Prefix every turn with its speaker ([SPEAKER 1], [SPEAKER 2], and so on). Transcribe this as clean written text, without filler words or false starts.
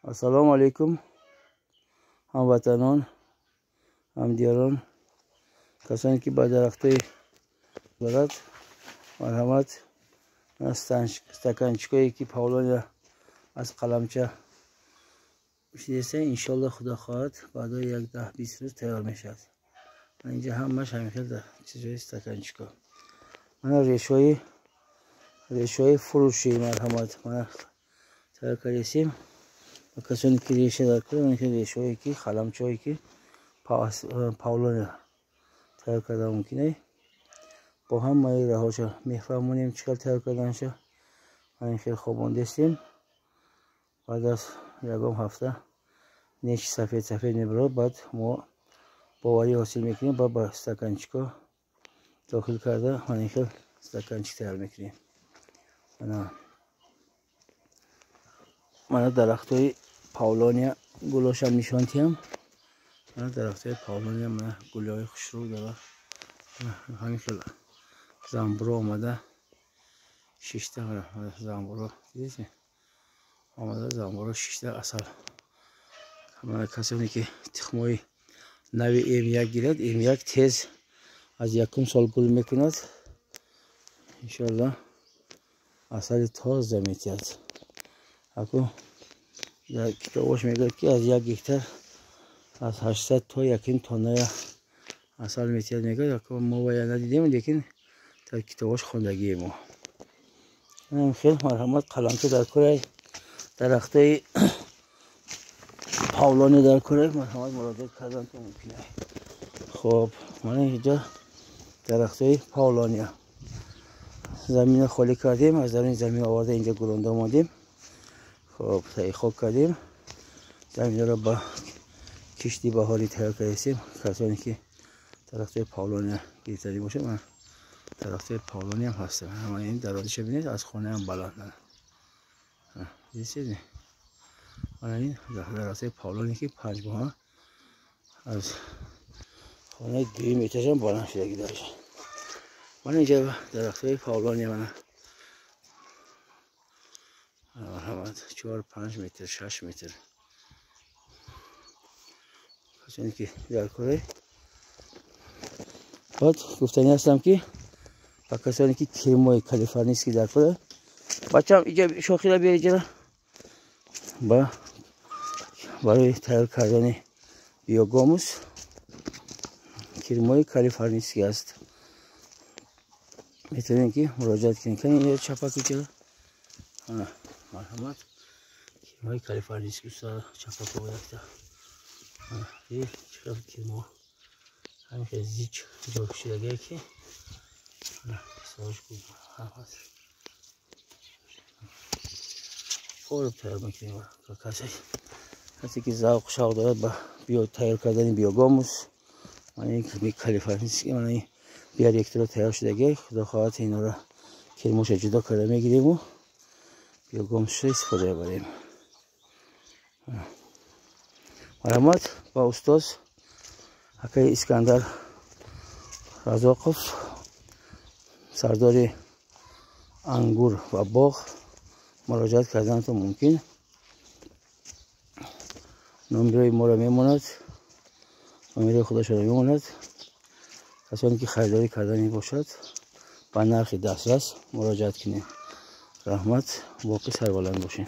[SPEAKER 1] السلام علیکم هموطنان، همدیاران، کسانی که با درختای دارد مرحمت. استکانچیکایی که پاولونیا از قلمچه میشه انشالله خدا خواهد بعد یک 10-20 روز تیار میشد. اینجا همش همین در چیزای استکانچیکا من ریشوی فروشی مرحمت من تیار کردیم. کسانی که ریشه دار کنه من که ریشویی که قلمچه‌ای که پاولونیا تیار کرده ممکنه با هم ما راهاشو میفهمونیم چیکار تیار کردنشو. من خیلی خوب دستیم بعد از یکم هفته نیش سفید میبره بعد ما باوری حاصل میکنیم با استکانچیکا داخل کرده من خیلی استکانچیک تیار میکنیم. من درختای پاولونیا گلاشم نشانتیم. من درختای پاولونیا من گلای خوشرو داره. همین خیلی زنبورو آمده 6 تا زنبورو دیدید آمده زنبورو 6 تا اصل. همه کسانی که تخمای نوی M1 گیرد M1 تیز از یکم سال گل میکند انشالله اصل تازه میتید. اکو در کتابش میگه که از 1 هکتار از 800 تا 1 تن اصل میتید میگه. اکو ما باید ندیدیم لیکن در کتابش خوندگی ما. من خیلی مرحمت قلمچه در کره درختای پاولونیا در کره مرحمت مراجعه کردن تو ممکنه. خب من اینجا درختای پاولونیا زمین خالی کردیم از در این زمین آورده اینجا گرونده آمدیم. خب تایخوب کردیم زمین را با کشتی بهاری تیار کردیم. کسانی که درختای پاولونیا گرفتاری باشه من درختای پاولونیا هم هستم. همه این درازش ببینید از خونه هم بلندن. دیدید من این درختای پاولونیا که 5 ماه از خانه 2 متر هم بلند شده داشت. من اینجا درختای پاولونیا من 4-5 متر 6 متر کسانی که در کره بعد گفتنی هستم که با کسانی که کرمای کالیفرنیس که در کره بچه‌م اینجا شوخی را بیاری جرا با برای تیار کردن بیوگاموس کرمای کالیفرنیسی است میتونین که مراجعت کنین. این چپاکی چرا مرحمت کرمای کالیفرنیسی دوستا چپاکو بودکتا این چرا کرما همین زیچ جا شدگه که ساش بود مرحمت خورد تیار میکنیم. کسی که ذوق شوق دارد با تیار کردن بیوگاموس من این کالیفرنیسی من این بیار یک رو تیار شدگه خدا خواهد اینا را کرموش جدا کرده میگیریم و بیوگاموس را استفاده بریم. مرحمت با استاد حکای اسکندر رزاقوف سردار انگور و باغ مراجعت کردن تو ممکن. نمره ما را میموند نمره خودش را میموند. کسانی که خریداری کردنی باشد با نرخ دسترس مراجعت کنید. رحمت باقی سربلند باشین.